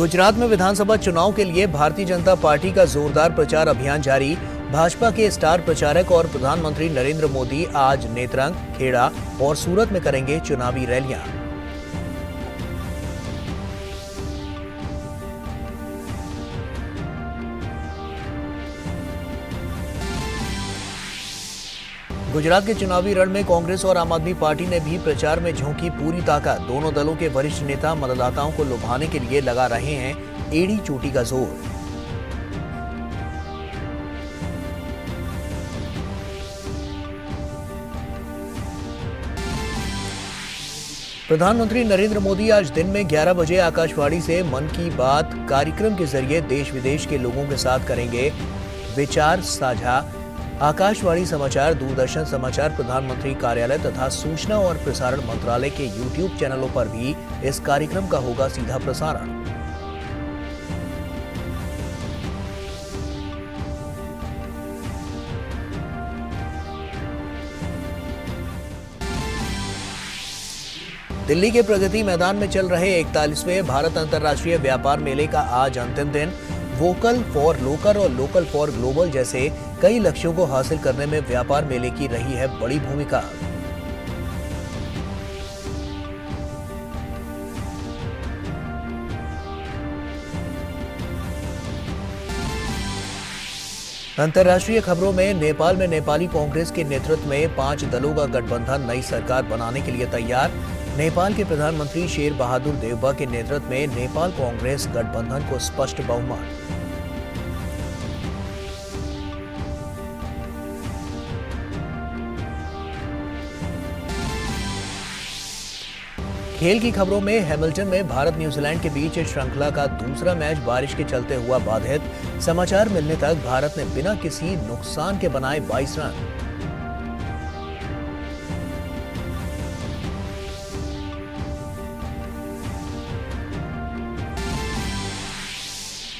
गुजरात में विधानसभा चुनाव के लिए भारतीय जनता पार्टी का जोरदार प्रचार अभियान जारी। भाजपा के स्टार प्रचारक और प्रधानमंत्री नरेंद्र मोदी आज नेत्रंग, खेड़ा और सूरत में करेंगे चुनावी रैलियां। गुजरात के चुनावी रण में कांग्रेस और आम आदमी पार्टी ने भी प्रचार में झोंकी पूरी ताकत। दोनों दलों के वरिष्ठ नेता मतदाताओं को लुभाने के लिए लगा रहे हैं एड़ी चोटी का जोर। प्रधानमंत्री नरेंद्र मोदी आज दिन में 11 बजे आकाशवाणी से मन की बात कार्यक्रम के जरिए देश विदेश के लोगों के साथ करेंगे विचार साझा। आकाशवाणी समाचार, दूरदर्शन समाचार, प्रधानमंत्री कार्यालय तथा सूचना और प्रसारण मंत्रालय के YouTube चैनलों पर भी इस कार्यक्रम का होगा सीधा प्रसारण। दिल्ली के प्रगति मैदान में चल रहे 41वें भारत अंतर्राष्ट्रीय व्यापार मेले का आज अंतिम दिन। वोकल फॉर लोकल और लोकल फॉर ग्लोबल जैसे कई लक्ष्यों को हासिल करने में व्यापार मेले की रही है बड़ी भूमिका। अंतर्राष्ट्रीय खबरों में नेपाल में नेपाली कांग्रेस के नेतृत्व में 5 दलों का गठबंधन नई सरकार बनाने के लिए तैयार। नेपाल के प्रधानमंत्री शेर बहादुर देउबा के नेतृत्व में नेपाल कांग्रेस गठबंधन को स्पष्ट बहुमत। खेल की खबरों में हैमिल्टन में भारत न्यूजीलैंड के बीच श्रृंखला का दूसरा मैच बारिश के चलते हुआ बाधित। समाचार मिलने तक भारत ने बिना किसी नुकसान के बनाए 22 रन।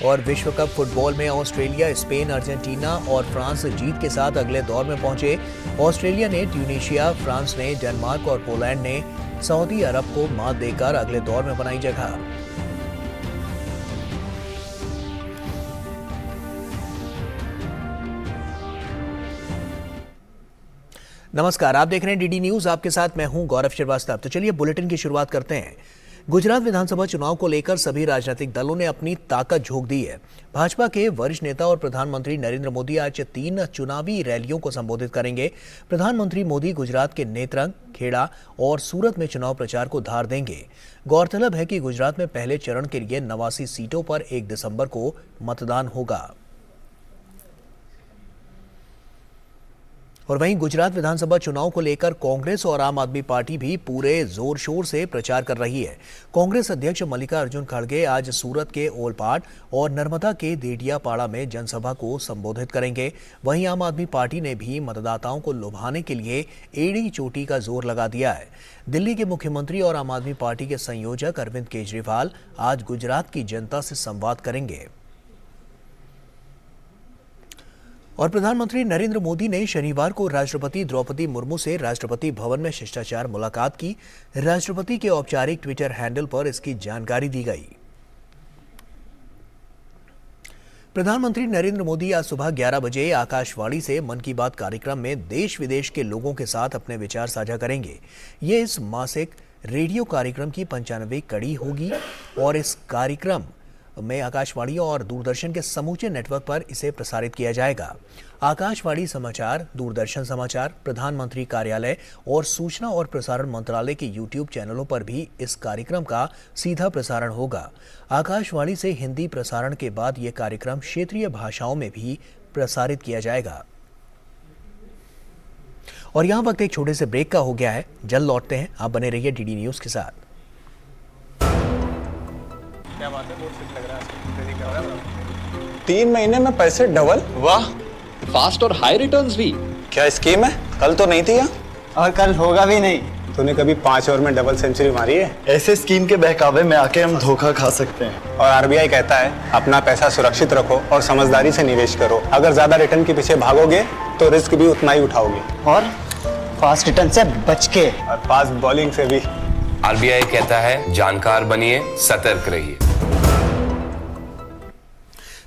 और विश्व कप फुटबॉल में ऑस्ट्रेलिया, स्पेन, अर्जेंटीना और फ्रांस जीत के साथ अगले दौर में पहुंचे। ऑस्ट्रेलिया ने ट्यूनीशिया, फ्रांस ने डेनमार्क और पोलैंड ने सऊदी अरब को मात देकर अगले दौर में बनाई जगह। नमस्कार, आप देख रहे हैं डीडी न्यूज। आपके साथ मैं हूं गौरव श्रीवास्तव। तो चलिए बुलेटिन की शुरुआत करते हैं। गुजरात विधानसभा चुनाव को लेकर सभी राजनीतिक दलों ने अपनी ताकत झोंक दी है। भाजपा के वरिष्ठ नेता और प्रधानमंत्री नरेंद्र मोदी आज 3 चुनावी रैलियों को संबोधित करेंगे। प्रधानमंत्री मोदी गुजरात के नेत्रंग, खेड़ा और सूरत में चुनाव प्रचार को धार देंगे। गौरतलब है कि गुजरात में पहले चरण के लिए 89 सीटों पर 1 दिसंबर को मतदान होगा। और वहीं गुजरात विधानसभा चुनाव को लेकर कांग्रेस और आम आदमी पार्टी भी पूरे जोर शोर से प्रचार कर रही है। कांग्रेस अध्यक्ष मल्लिकार्जुन खड़गे आज सूरत के ओलपाड और नर्मदा के देडियापाड़ा में जनसभा को संबोधित करेंगे। वहीं आम आदमी पार्टी ने भी मतदाताओं को लुभाने के लिए एड़ी चोटी का जोर लगा दिया है। दिल्ली के मुख्यमंत्री और आम आदमी पार्टी के संयोजक अरविंद केजरीवाल आज गुजरात की जनता से संवाद करेंगे। और प्रधानमंत्री नरेंद्र मोदी ने शनिवार को राष्ट्रपति द्रौपदी मुर्मू से राष्ट्रपति भवन में शिष्टाचार मुलाकात की। राष्ट्रपति के औपचारिक ट्विटर हैंडल पर इसकी जानकारी दी गई। प्रधानमंत्री नरेंद्र मोदी आज सुबह 11 बजे आकाशवाणी से मन की बात कार्यक्रम में देश विदेश के लोगों के साथ अपने विचार साझा करेंगे। ये इस मासिक रेडियो कार्यक्रम की 95वीं कड़ी होगी और इस कार्यक्रम में आकाशवाणी और दूरदर्शन के समूचे नेटवर्क पर इसे प्रसारित किया जाएगा। आकाशवाणी समाचार, दूरदर्शन समाचार, प्रधानमंत्री कार्यालय और सूचना और प्रसारण मंत्रालय के YouTube चैनलों पर भी इस कार्यक्रम का सीधा प्रसारण होगा। आकाशवाणी से हिंदी प्रसारण के बाद यह कार्यक्रम क्षेत्रीय भाषाओं में भी प्रसारित किया जाएगा। और यहाँ वक्त एक छोटे से ब्रेक का हो गया है, जल्द लौटते हैं। आप बने रहिए डीडी न्यूज के साथ। क्या बात है, बहुत फिट लग रहा है। 3 महीने में पैसे डबल? वाह, फास्ट और हाई रिटर्न्स भी। क्या स्कीम है? कल तो नहीं थी यहाँ। और कल होगा भी नहीं। तूने कभी 5 ओवर में डबल सेंचुरी मारी है? ऐसे स्कीम के बहकावे में आके हम धोखा खा सकते हैं। और आरबीआई कहता है अपना पैसा सुरक्षित रखो और समझदारी से निवेश करो। अगर ज्यादा रिटर्न के पीछे भागोगे तो रिस्क भी उतना ही उठाओगे। और फास्ट रिटर्न से बच के। और फास्ट बॉलिंग से भी। आरबीआई कहता है जानकार बनिए, सतर्क रहिए।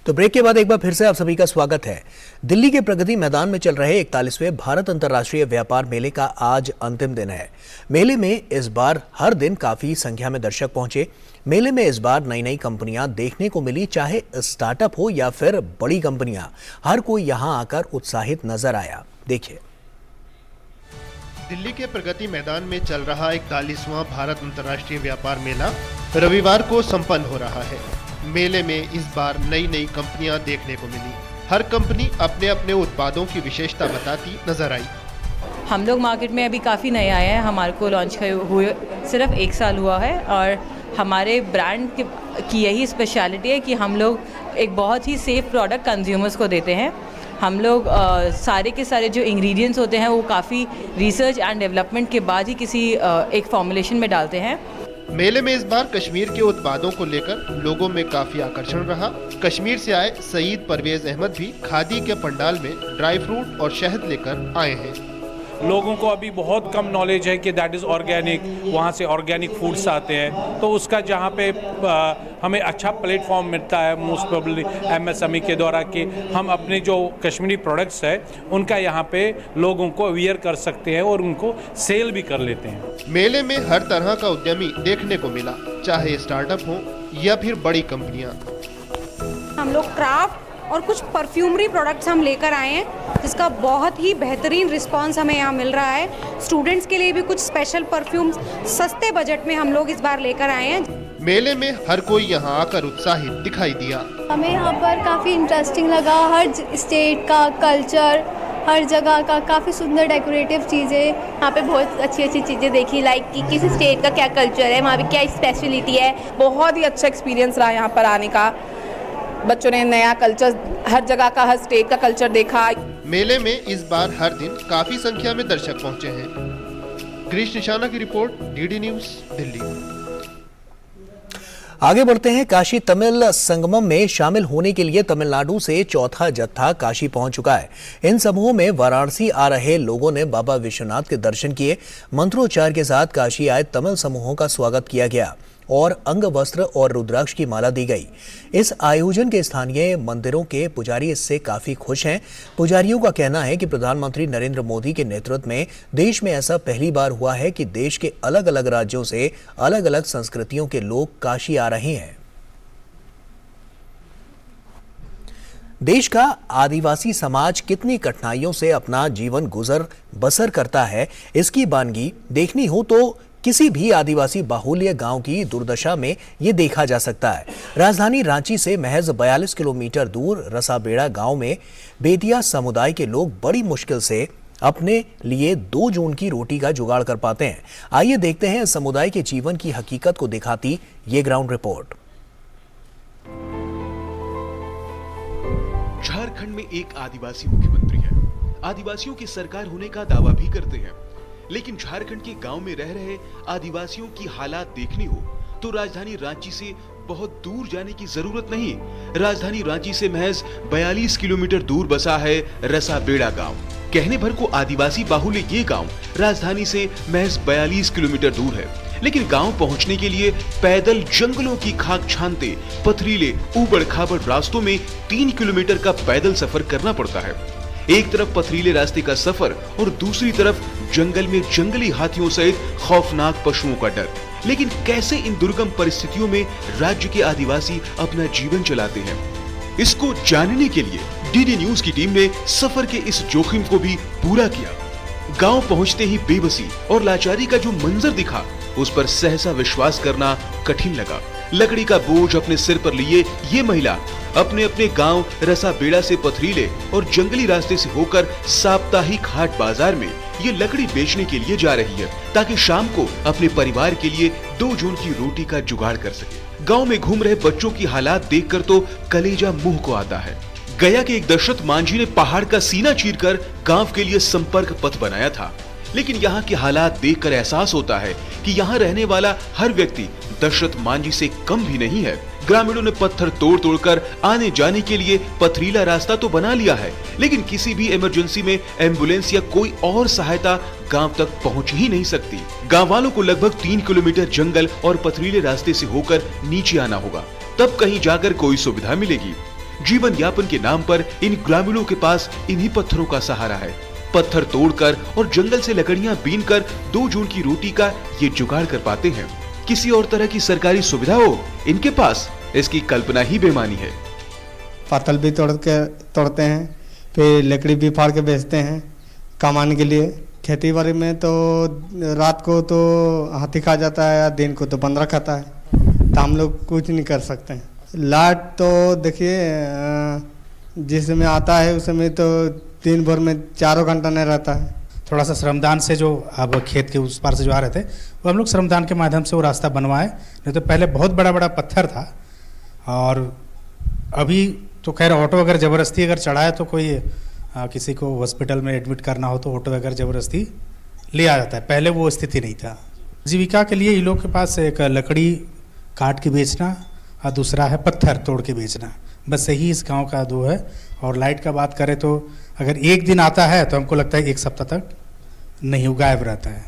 तो ब्रेक के बाद एक बार फिर से आप सभी का स्वागत है। दिल्ली के प्रगति मैदान में चल रहे 41वें भारत अंतर्राष्ट्रीय व्यापार मेले का आज अंतिम दिन है। मेले में इस बार हर दिन काफी संख्या में दर्शक पहुंचे। मेले में इस बार नई नई कंपनियां देखने को मिली, चाहे स्टार्टअप हो या फिर बड़ी कंपनियां, हर कोई यहां आकर उत्साहित नजर आया। देखिए। दिल्ली के प्रगति मैदान में चल रहा 41वां भारत अंतर्राष्ट्रीय व्यापार मेला रविवार को संपन्न हो रहा है। मेले में इस बार नई नई कंपनियां देखने को मिली। हर कंपनी अपने अपने उत्पादों की विशेषता बताती नजर आई। हम लोग मार्केट में अभी काफ़ी नए आए हैं। हमारे को लॉन्च हुए सिर्फ 1 साल हुआ है और हमारे ब्रांड की यही स्पेशलिटी है कि हम लोग एक बहुत ही सेफ प्रोडक्ट कंज्यूमर्स को देते हैं। हम लोग सारे के सारे जो इंग्रेडिएंट्स होते हैं वो काफ़ी रिसर्च एंड डेवलपमेंट के बाद ही किसी एक फॉर्मुलेशन में डालते हैं। मेले में इस बार कश्मीर के उत्पादों को लेकर लोगों में काफी आकर्षण रहा। कश्मीर से आए सईद परवेज अहमद भी खादी के पंडाल में ड्राई फ्रूट और शहद लेकर आए हैं। लोगों को अभी बहुत कम नॉलेज है कि दैट इज़ ऑर्गेनिक, वहाँ से ऑर्गेनिक फूड्स आते हैं, तो उसका जहाँ पे हमें अच्छा प्लेटफॉर्म मिलता है मोस्ट प्रोबेबली MSME के द्वारा कि हम अपने जो कश्मीरी प्रोडक्ट्स है उनका यहाँ पे लोगों को अवेयर कर सकते हैं और उनको सेल भी कर लेते हैं। मेले में हर तरह का उद्यमी देखने को मिला, चाहे स्टार्टअप हो या फिर बड़ी कंपनियां। हम लोग क्राफ्ट और कुछ परफ्यूमरी प्रोडक्ट्स हम लेकर आए हैं, जिसका बहुत ही बेहतरीन रिस्पांस हमें यहाँ मिल रहा है। स्टूडेंट्स के लिए भी कुछ स्पेशल परफ्यूम्स सस्ते बजट में हम लोग इस बार लेकर आए हैं। मेले में हर कोई यहाँ आकर उत्साहित दिखाई दिया। हमें यहाँ पर काफ़ी इंटरेस्टिंग लगा। हर स्टेट का कल्चर, हर जगह का काफ़ी सुंदर डेकोरेटिव चीज़ें, यहाँ पे बहुत अच्छी अच्छी चीज़ें देखी, लाइक कि किसी स्टेट का क्या कल्चर है, वहाँ पे क्या स्पेशलिटी है। बहुत ही अच्छा एक्सपीरियंस रहा यहाँ पर आने का। बच्चों ने नया कल्चर, हर जगह का, हर स्टेट का कल्चर देखा। मेले में इस बार हर दिन काफी संख्या में दर्शक पहुंचे हैं। ग्रीश निशाना की रिपोर्ट, DD न्यूज़, दिल्ली। आगे बढ़ते हैं। काशी तमिल संगमम में शामिल होने के लिए तमिलनाडु से चौथा जत्था काशी पहुंच चुका है। इन समूहों में वाराणसी आ रहे लोगों ने बाबा विश्वनाथ के दर्शन किए। मंत्रोच्चार के साथ काशी आए तमिल समूहों का स्वागत किया गया और अंग वस्त्र और रुद्राक्ष की माला दी गई। इस आयोजन के स्थानीय मंदिरों के पुजारी इससे काफी खुश हैं। पुजारियों का कहना है कि प्रधानमंत्री नरेंद्र मोदी के नेतृत्व में देश में ऐसा पहली बार हुआ है कि देश के अलग अलग राज्यों से अलग अलग संस्कृतियों के लोग काशी आ रहे हैं। देश का आदिवासी समाज कितनी कठिनाइयों से अपना जीवन गुजर बसर करता है, इसकी बानगी देखनी हो तो किसी भी आदिवासी बाहुल्य गांव की दुर्दशा में ये देखा जा सकता है। राजधानी रांची से महज 42 किलोमीटर दूर रसाबेड़ा गांव में बेतिया समुदाय के लोग बड़ी मुश्किल से अपने लिए 2 जून की रोटी का जुगाड़ कर पाते हैं। आइए देखते हैं समुदाय के जीवन की हकीकत को दिखाती ये ग्राउंड रिपोर्ट। झारखंड में एक आदिवासी मुख्यमंत्री है। आदिवासियों की सरकार होने का दावा भी करते हैं, लेकिन झारखंड के गांव में रह रहे आदिवासियों की हालात देखनी हो तो राजधानी रांची से बहुत दूर जाने की जरूरत नहीं। राजधानी रांची से महज 42 किलोमीटर दूर बसा है रसाबेड़ा गांव। कहने भर को आदिवासी बाहुल्य ये गांव राजधानी से महज 42 किलोमीटर दूर है, लेकिन गांव पहुंचने के लिए पैदल जंगलों की खाक छानते पथरीले ऊबड़ खाबड़ रास्तों में 3 किलोमीटर का पैदल सफर करना पड़ता है। एक तरफ पथरीले रास्ते का सफर और दूसरी तरफ जंगल में जंगली हाथियों सहित खौफनाक पशुओं का डर। लेकिन कैसे इन दुर्गम परिस्थितियों में राज्य के आदिवासी अपना जीवन चलाते हैं, इसको जानने के लिए DD न्यूज़ की टीम ने सफर के इस जोखिम को भी पूरा किया। गांव पहुंचते ही बेबसी और लाचारी का जो मंजर दिखा, उस पर सहसा विश्वास करना कठिन लगा। लकड़ी का बोझ अपने सिर पर लिए ये महिला अपने अपने गांव रसाबेड़ा से पथरीले और जंगली रास्ते से होकर साप्ताहिक हाट बाजार में ये लकड़ी बेचने के लिए जा रही है, ताकि शाम को अपने परिवार के लिए 2 जून की रोटी का जुगाड़ कर सके। गांव में घूम रहे बच्चों की हालात देखकर तो कलेजा मुंह को आता है। गया के एक दशरथ मांझी ने पहाड़ का सीना चीरकर गांव के लिए संपर्क पथ बनाया था, लेकिन यहाँ के हालात देखकर एहसास होता है कि यहाँ रहने वाला हर व्यक्ति दशरथ मांझी से कम भी नहीं है। ग्रामीणों ने पत्थर तोड़ तोड़कर आने जाने के लिए पथरीला रास्ता तो बना लिया है, लेकिन किसी भी इमरजेंसी में एम्बुलेंस या कोई और सहायता गांव तक पहुंच ही नहीं सकती। गांव वालों को लगभग 3 किलोमीटर जंगल और पथरीले रास्ते से होकर नीचे आना होगा, तब कहीं जाकर कोई सुविधा मिलेगी। जीवन यापन के नाम पर इन ग्रामीणों के पास इन्हीं पत्थरों का सहारा है। पत्थर तोड़कर और जंगल से लकड़ियां बीनकर 2 जून की रोटी का ये जुगाड़ कर पाते हैं। किसी और तरह की सरकारी सुविधा हो इनके पास, इसकी कल्पना ही बेमानी है। पत्थर भी तोड़ते हैं, फिर लकड़ी भी फाड़ के बेचते हैं कमाने के लिए। खेती बाड़ी में तो रात को तो हाथी खा जाता है या दिन को तो बंदर खाता है, तो हम लोग कुछ नहीं कर सकते हैं। लाइट तो देखिए जिसमें आता है उसमें तो दिन भर में 4 घंटा नहीं रहता है। थोड़ा सा श्रमदान से जो अब खेत के उस पार से जो आ रहे थे वो हम लोग श्रमदान के माध्यम से वो रास्ता बनवाए। नहीं तो पहले बहुत बड़ा बड़ा पत्थर था, और अभी तो खैर ऑटो अगर ज़बरदस्ती अगर चढ़ाए तो कोई किसी को हॉस्पिटल में एडमिट करना हो तो ऑटो अगर ज़बरदस्ती ले आ जाता है, पहले वो स्थिति नहीं था। जीविका के लिए इन लोग के पास एक लकड़ी काट के बेचना और दूसरा है पत्थर तोड़ के बेचना, बस यही इस गांव का 2 है। और लाइट का बात करें तो अगर एक दिन आता है तो हमको लगता है 1 सप्ताह तक नहीं, गायब रहता है।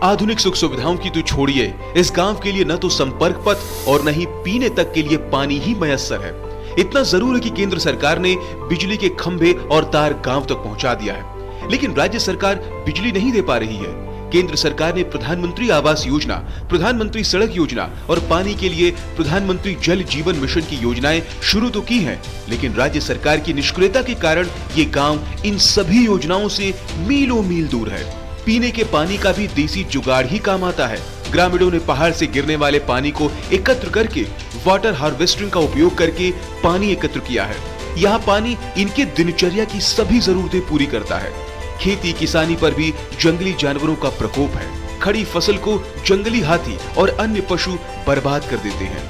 आधुनिक सुख सुविधाओं की तो छोड़िए, इस गांव के लिए न तो संपर्क पथ और न ही पीने तक के लिए पानी ही मयस्सर है। इतना जरूर है कि केंद्र सरकार ने बिजली के खंभे और तार गांव तक पहुंचा दिया है, लेकिन राज्य सरकार बिजली नहीं दे पा रही है। केंद्र सरकार ने प्रधानमंत्री आवास योजना, प्रधानमंत्री सड़क योजना और पानी के लिए प्रधानमंत्री जल जीवन मिशन की योजनाएं शुरू तो की हैं, लेकिन राज्य सरकार की निष्क्रियता के कारण ये गांव इन सभी योजनाओं से मीलों मील दूर है। पीने के पानी का भी देसी जुगाड़ ही काम आता है। ग्रामीणों ने पहाड़ से गिरने वाले पानी को एकत्र करके वाटर हार्वेस्टिंग का उपयोग करके पानी एकत्र किया है। यहाँ पानी इनके दिनचर्या की सभी जरूरतें पूरी करता है। खेती किसानी पर भी जंगली जानवरों का प्रकोप है। खड़ी फसल को जंगली हाथी और अन्य पशु बर्बाद कर देते हैं।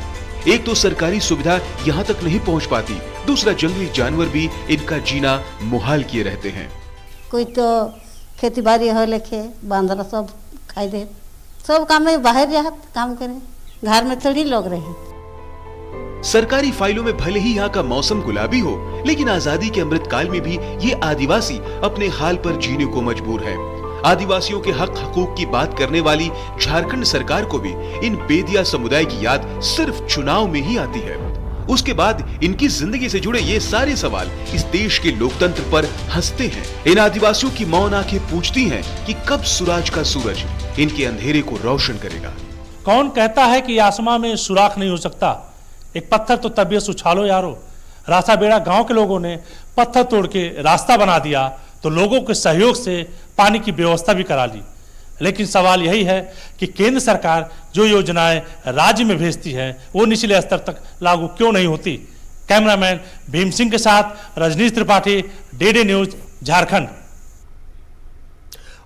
एक तो सरकारी सुविधा यहाँ तक नहीं पहुँच पाती, दूसरा जंगली जानवर भी इनका जीना मुहाल किए रहते हैं। कोई तो खेती बाड़ी हो लेके बांदर सब खाई दे, सब काम में बाहर जात काम करे, घर में थोड़ी लोग रहे। सरकारी फाइलों में भले ही यहाँ का मौसम गुलाबी हो, लेकिन आजादी के अमृत काल में भी ये आदिवासी अपने हाल पर जीने को मजबूर है। आदिवासियों के हक हकूक की बात करने वाली झारखंड सरकार को भी इन बेदिया समुदाय की याद सिर्फ चुनाव में ही आती है। उसके बाद इनकी जिंदगी से जुड़े ये सारे सवाल इस देश के लोकतंत्र पर हंसते हैं। इन आदिवासियों की मौन आंखें पूछती हैं कि कब सूरज का सूरज इनके अंधेरे को रोशन करेगा। कौन कहता है कि आसमां में सुराख नहीं हो सकता? एक पत्थर तो तबीयत उछालो यारो। रास्ता बेड़ा गांव के लोगों ने पत्थर तोड़ के रास्ता बना दिया तो लोगों के सहयोग से पानी की व्यवस्था भी करा ली। लेकिन सवाल यही है कि केंद्र सरकार जो योजनाएं राज्य में भेजती है वो निचले स्तर तक लागू क्यों नहीं होती। कैमरामैन भीम सिंह के साथ रजनीश त्रिपाठी, डीडी न्यूज, झारखंड।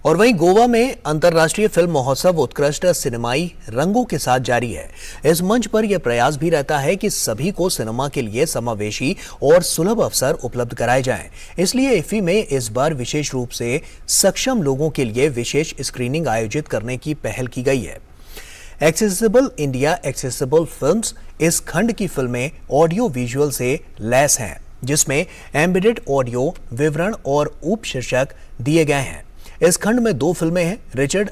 और वहीं गोवा में अंतर्राष्ट्रीय फिल्म महोत्सव उत्कृष्ट सिनेमाई रंगों के साथ जारी है। इस मंच पर यह प्रयास भी रहता है कि सभी को सिनेमा के लिए समावेशी और सुलभ अवसर उपलब्ध कराए जाएं। इसलिए इफ्फी में इस बार विशेष रूप से सक्षम लोगों के लिए विशेष स्क्रीनिंग आयोजित करने की पहल की गई है। एक्सेसिबल इंडिया एक्सेसिबल फिल्म्स इस खंड की फिल्में ऑडियो विजुअल से लैस हैं, जिसमें एम्बेडेड ऑडियो विवरण और उपशीर्षक दिए गए हैं। इस खंड में 2 फिल्में हैं। रिचर्ड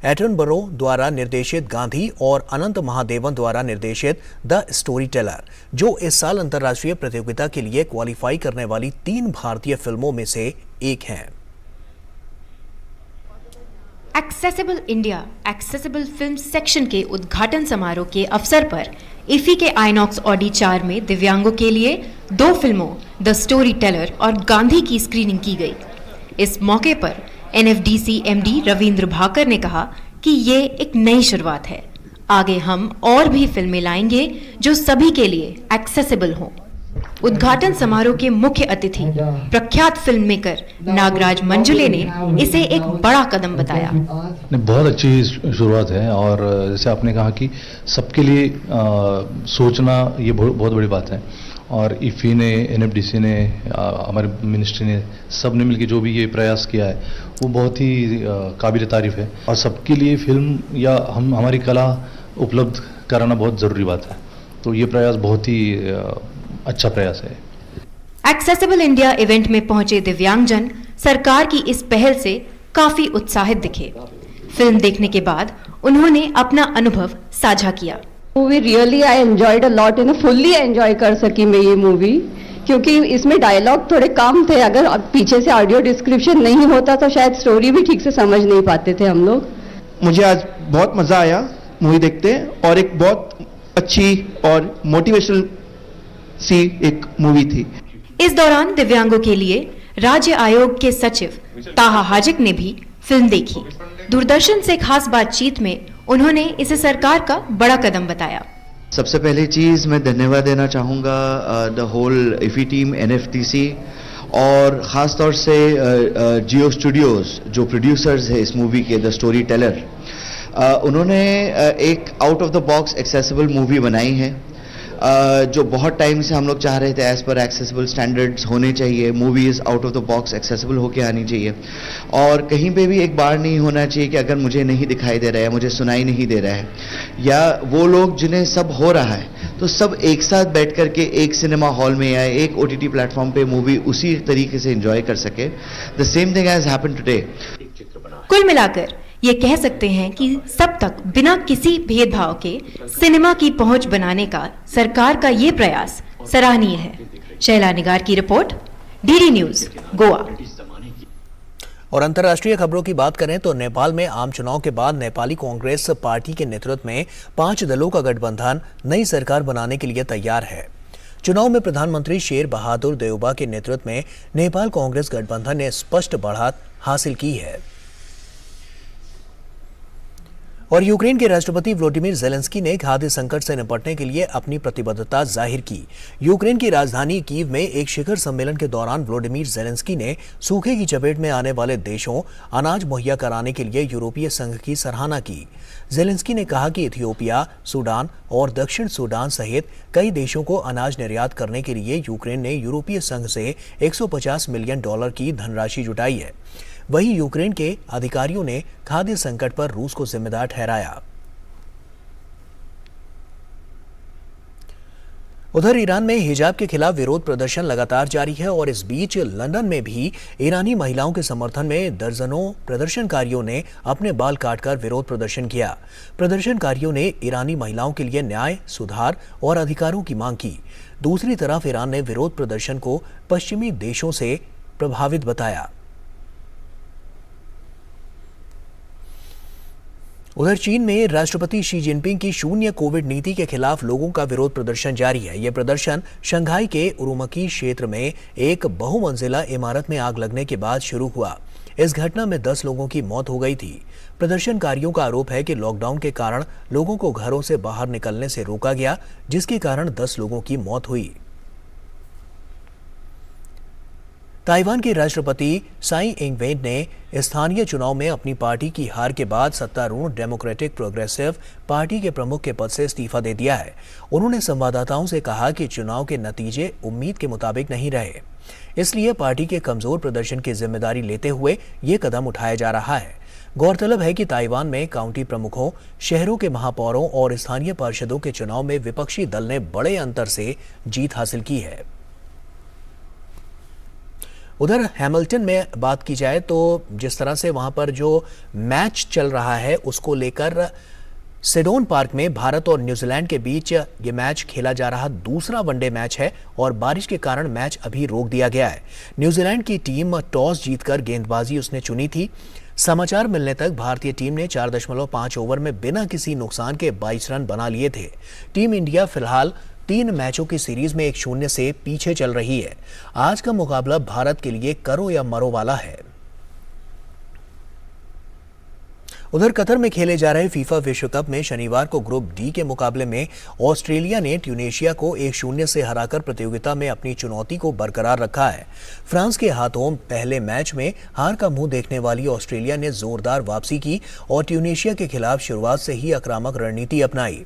एटनबरो द्वारा निर्देशित गांधी और अनंत महादेवन द्वारा निर्देशित द स्टोरी टेलर, जो इस साल अंतर्राष्ट्रीय प्रतियोगिता के लिए क्वालिफाई करने वाली 3 भारतीय फिल्मों में से एक हैं। Accessible India accessible film section के उद्घाटन समारोह के अवसर पर इफी के आइनॉक्स ऑडी 4 में दिव्यांगों के लिए 2 फिल्मों द स्टोरी टेलर और गांधी की स्क्रीनिंग की गई। इस मौके पर NFDC MD रविंद्र भाकर ने कहा कि ये एक नई शुरुआत है। आगे हम और भी फिल्में लाएंगे जो सभी के लिए एक्सेसिबल हों। उद्घाटन समारोह के मुख्य अतिथि प्रख्यात फिल्म मेकर नागराज मंजुले ने इसे एक बड़ा कदम बताया। बहुत अच्छी शुरुआत है और जैसे आपने कहा कि सबके लिए सोचना ये बहुत बड़ी बात है। और इफ़ी ने, NFDC ने, हमारे मिनिस्ट्री ने, सब ने मिलकर जो भी ये प्रयास किया है वो बहुत ही काबिल तारीफ है। और सबके लिए फिल्म या हमारी कला उपलब्ध कराना बहुत ज़रूरी बात है। तो ये प्रयास बहुत ही अच्छा प्रयास है। एक्सेसिबल इंडिया इवेंट में पहुंचे दिव्यांगजन सरकार की इस पहल से काफी उत्साहित दिखे। फिल्म देखने के बाद उन्होंने अपना अनुभव साझा किया। Movie really I enjoyed a lot, fully enjoy कर सकी मैं ये मूवी, क्योंकि इसमें डायलॉग थोड़े कम थे। अगर पीछे से ऑडियो डिस्क्रिप्शन नहीं होता तो शायद स्टोरी भी ठीक से समझ नहीं पाते थे हम लोग। मुझे आज बहुत मजा आया मूवी देखते, और एक बहुत अच्छी और मोटिवेशनल सी एक मूवी थी। इस दौरान दिव्यांगों के लिए राज्य आयोग के सचिव ताहा हाजिक ने भी फिल्म देखी। दूरदर्शन से खास बातचीत में उन्होंने इसे सरकार का बड़ा कदम बताया। सबसे पहली चीज़ मैं धन्यवाद देना चाहूँगा द होल इफी टीम, एनएफटीसी, और ख़ास तौर से जियो स्टूडियोज़ जो प्रोड्यूसर्स है इस मूवी के, द स्टोरी टेलर। उन्होंने एक out of the box accessible movie बनाई है, जो बहुत टाइम से हम लोग चाह रहे थे। एज पर एक्सेसिबल स्टैंडर्ड्स होने चाहिए, movies out of the box accessible होके आनी चाहिए, और कहीं पे भी एक बार नहीं होना चाहिए कि अगर मुझे नहीं दिखाई दे रहा है, मुझे सुनाई नहीं दे रहा है, या वो लोग जिन्हें सब हो रहा है तो सब एक साथ बैठ करके एक सिनेमा हॉल में या एक ओटीटी प्लेटफॉर्म पे मूवी उसी तरीके से एंजॉय कर सके। The same thing has happened today. कुल मिलाकर ये कह सकते हैं कि सब तक बिना किसी भेदभाव के सिनेमा की पहुंच बनाने का सरकार का ये प्रयास सराहनीय है। शैला निगार की रिपोर्ट, डीडी न्यूज, गोवा। और अंतर्राष्ट्रीय खबरों की बात करें तो नेपाल में आम चुनाव के बाद नेपाली कांग्रेस पार्टी के नेतृत्व में 5 दलों का गठबंधन नई सरकार बनाने के लिए तैयार है। चुनाव में प्रधानमंत्री शेर बहादुर देउबा के नेतृत्व में नेपाल कांग्रेस गठबंधन ने स्पष्ट बढ़त हासिल की है। और यूक्रेन के राष्ट्रपति व्लादिमीर ज़ेलेंस्की ने खाद्य संकट से निपटने के लिए अपनी प्रतिबद्धता जाहिर की। यूक्रेन की राजधानी कीव में एक शिखर सम्मेलन के दौरान व्लादिमीर ज़ेलेंस्की ने सूखे की चपेट में आने वाले देशों अनाज मुहैया कराने के लिए यूरोपीय संघ की सराहना की। ज़ेलेंस्की ने कहा कि इथियोपिया, सूडान और दक्षिण सूडान सहित कई देशों को अनाज निर्यात करने के लिए यूक्रेन ने यूरोपीय संघ से $150 मिलियन की धनराशि जुटाई है। वहीं यूक्रेन के अधिकारियों ने खाद्य संकट पर रूस को जिम्मेदार ठहराया। उधर ईरान में हिजाब के खिलाफ विरोध प्रदर्शन लगातार जारी है और इस बीच लंदन में भी ईरानी महिलाओं के समर्थन में दर्जनों प्रदर्शनकारियों ने अपने बाल काटकर विरोध प्रदर्शन किया। प्रदर्शनकारियों ने ईरानी महिलाओं के लिए न्याय, सुधार और अधिकारों की मांग की। दूसरी तरफ ईरान ने विरोध प्रदर्शन को पश्चिमी देशों से प्रभावित बताया। उधर चीन में राष्ट्रपति शी जिनपिंग की शून्य कोविड नीति के खिलाफ लोगों का विरोध प्रदर्शन जारी है। यह प्रदर्शन शंघाई के उरुमकी क्षेत्र में एक बहुमंजिला इमारत में आग लगने के बाद शुरू हुआ। इस घटना में 10 लोगों की मौत हो गई थी। प्रदर्शनकारियों का आरोप है कि लॉकडाउन के कारण लोगों को घरों से बाहर निकलने से रोका गया, जिसके कारण 10 लोगों की मौत हुई। ताइवान के राष्ट्रपति साई इंग-वेन ने स्थानीय चुनाव में अपनी पार्टी की हार के बाद सत्तारूढ़ डेमोक्रेटिक प्रोग्रेसिव पार्टी के प्रमुख के पद से इस्तीफा दे दिया है। उन्होंने संवाददाताओं से कहा कि चुनाव के नतीजे उम्मीद के मुताबिक नहीं रहे, इसलिए पार्टी के कमजोर प्रदर्शन की जिम्मेदारी लेते हुए ये कदम उठाया जा रहा है। गौरतलब है कि ताइवान में काउंटी प्रमुखों, शहरों के महापौरों और स्थानीय पार्षदों के चुनाव में विपक्षी दल ने बड़े अंतर से जीत हासिल की है। उधर हैमिल्टन में बात की जाए तो जिस तरह से वहां पर जो मैच चल रहा है उसको लेकर सेडोन पार्क में भारत और न्यूजीलैंड के बीच ये मैच खेला जा रहा दूसरा वनडे मैच है और बारिश के कारण मैच अभी रोक दिया गया है। न्यूजीलैंड की टीम टॉस जीतकर गेंदबाजी उसने चुनी थी। समाचार मिलने तक भारतीय टीम ने 4.5 ओवर में बिना किसी नुकसान के 22 रन बना लिए थे। टीम इंडिया फिलहाल 3 मैचों की सीरीज में 1-0 से पीछे चल रही है। आज का मुकाबला भारत के लिए करो या मरो वाला है। उधर कतर में खेले जा रहे फीफा विश्व कप में शनिवार को ग्रुप डी के मुकाबले में ऑस्ट्रेलिया ने ट्यूनीशिया को 1-0 से हराकर प्रतियोगिता में अपनी चुनौती को बरकरार रखा है। फ्रांस के हाथों पहले मैच में हार का मुंह देखने वाली ऑस्ट्रेलिया ने जोरदार वापसी की और ट्यूनीशिया के खिलाफ शुरुआत से ही आक्रामक रणनीति अपनाई।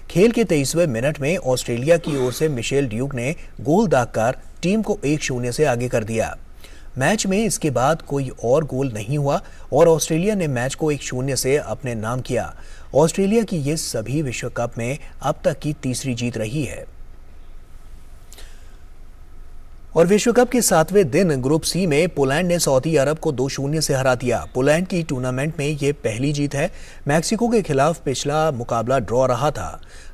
खेल के 23वें मिनट में ऑस्ट्रेलिया की ओर से मिशेल ड्यूक ने गोल दागकर टीम को 1-0 से आगे कर दिया। मैच में इसके बाद कोई और गोल नहीं हुआ और ऑस्ट्रेलिया ने मैच को 1-0 से अपने नाम किया। ऑस्ट्रेलिया की ये सभी विश्व कप में अब तक की तीसरी जीत रही है। और विश्व कप के 7वें दिन ग्रुप सी में पोलैंड ने सऊदी अरब को 2-0 से हरा दिया। पोलैंड की टूर्नामेंट में ये पहली जीत है। मैक्सिको के खिलाफ पिछला मुकाबला ड्रॉ रहा था।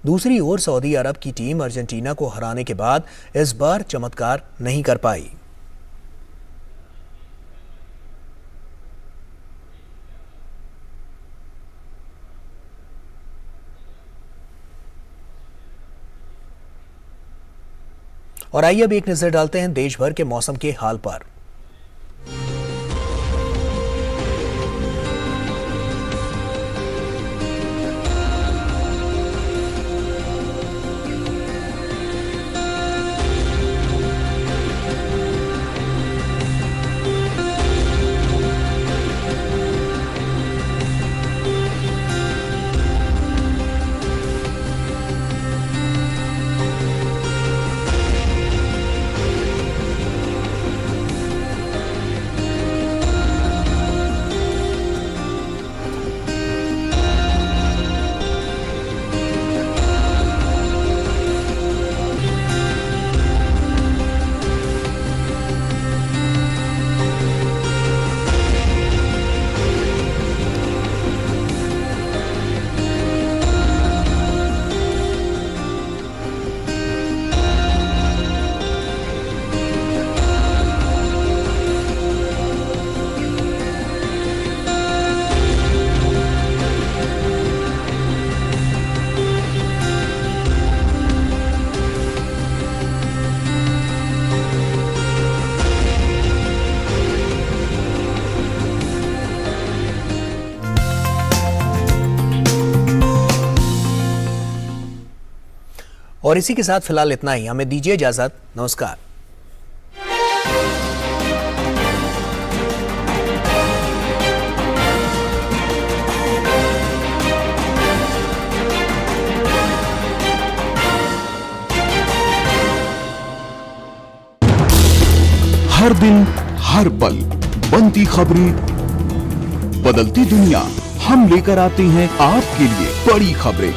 दूसरी ओर सऊदी अरब की टीम अर्जेंटीना को हराने के बाद इस बार चमत्कार नहीं कर पाई। और आइए अब एक नजर डालते हैं देश भर के मौसम के हाल पर। और इसी के साथ फिलहाल इतना ही। हमें दीजिए इजाजत। नमस्कार। हर दिन हर पल बनती खबरें, बदलती दुनिया, हम लेकर आते हैं आपके लिए बड़ी खबरें,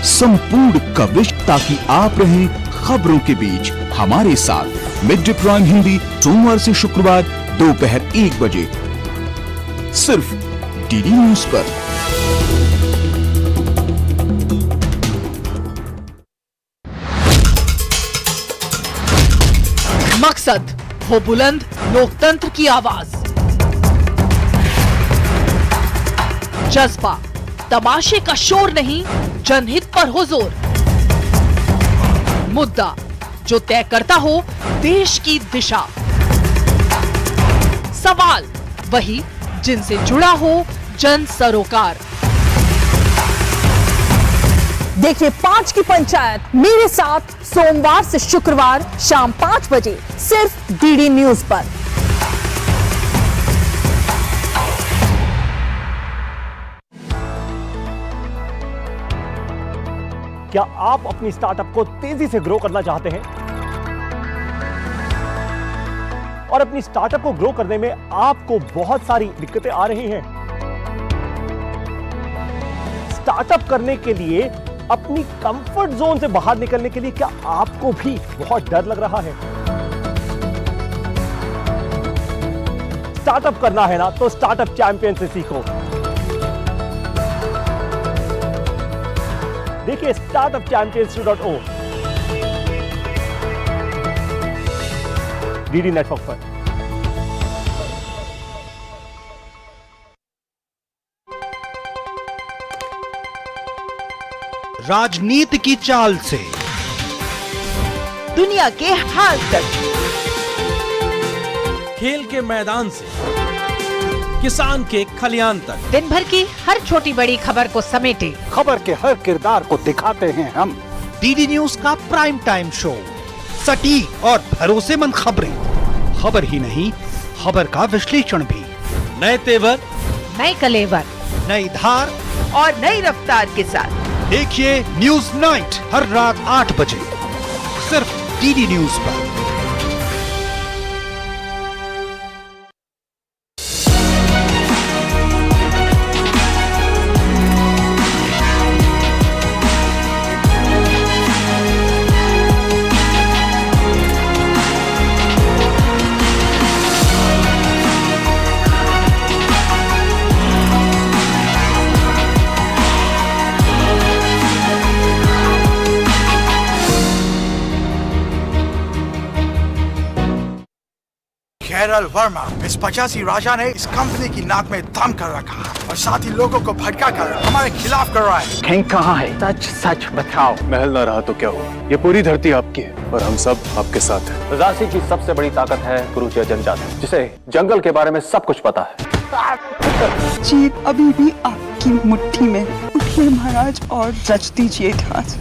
संपूर्ण कवरेज, ताकि आप रहें खबरों के बीच हमारे साथ। मिड डे प्राइम हिंदी सोमवार से शुक्रवार दोपहर 1 बजे सिर्फ डीडी न्यूज पर। मकसद हो बुलंद लोकतंत्र की आवाज, जज्बा तमाशे का शोर नहीं, जनहित पर हो जोर, मुद्दा जो तय करता हो देश की दिशा, सवाल वही जिनसे जुड़ा हो जन सरोकार। देखिए 5 की पंचायत मेरे साथ सोमवार से शुक्रवार शाम 5 बजे सिर्फ डीडी न्यूज पर। क्या आप अपनी स्टार्टअप को तेजी से ग्रो करना चाहते हैं और अपनी स्टार्टअप को ग्रो करने में आपको बहुत सारी दिक्कतें आ रही हैं? स्टार्टअप करने के लिए, अपनी कंफर्ट जोन से बाहर निकलने के लिए क्या आपको भी बहुत डर लग रहा है? स्टार्टअप करना है ना, तो स्टार्टअप चैंपियन से सीखो। देखिए startupchampions.o डीडी नेटवर्क पर। राजनीति की चाल से दुनिया के हाल तक, खेल के मैदान से किसान के खलियान तक, दिन भर की हर छोटी बड़ी खबर को समेटे खबर के हर किरदार को दिखाते हैं हम। डीडी न्यूज का प्राइम टाइम शो, सटीक और भरोसेमंद खबरें, खबर ही नहीं खबर का विश्लेषण भी, नए तेवर, नए कलेवर, नई धार और नई रफ्तार के साथ देखिए न्यूज नाइट हर रात 8 बजे सिर्फ डीडी न्यूज पर। केरल वर्मा, इस 85 राजा ने इस कंपनी की नाक में दम कर रखा और साथ ही लोगों को भड़का कर हमारे खिलाफ कर रहा है। किंग कहाँ है? सच सच बताओ। महल ना रहा तो क्या हो, ये पूरी धरती आपकी है और हम सब आपके साथ हैं। झांसी की सबसे बड़ी ताकत है कुरुचिया जनजाति, जिसे जंगल के बारे में सब कुछ पता है। जीत अभी भी आपकी मुट्ठी में। उठिए महाराज और रच दीजिए इतिहास।